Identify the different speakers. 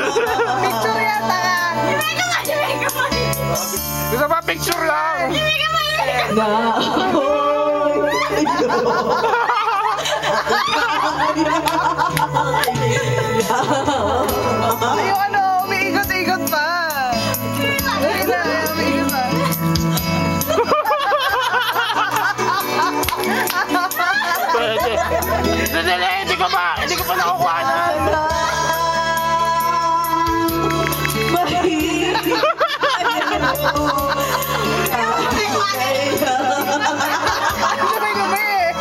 Speaker 1: Picture yata ka.
Speaker 2: Gusto ba picture lang?
Speaker 1: Yung ano, umiikot-ikot pa. Umiikot pa.
Speaker 2: Pwede. Hindi ko pa nakukuhanan.
Speaker 1: Sabay-sabay eh.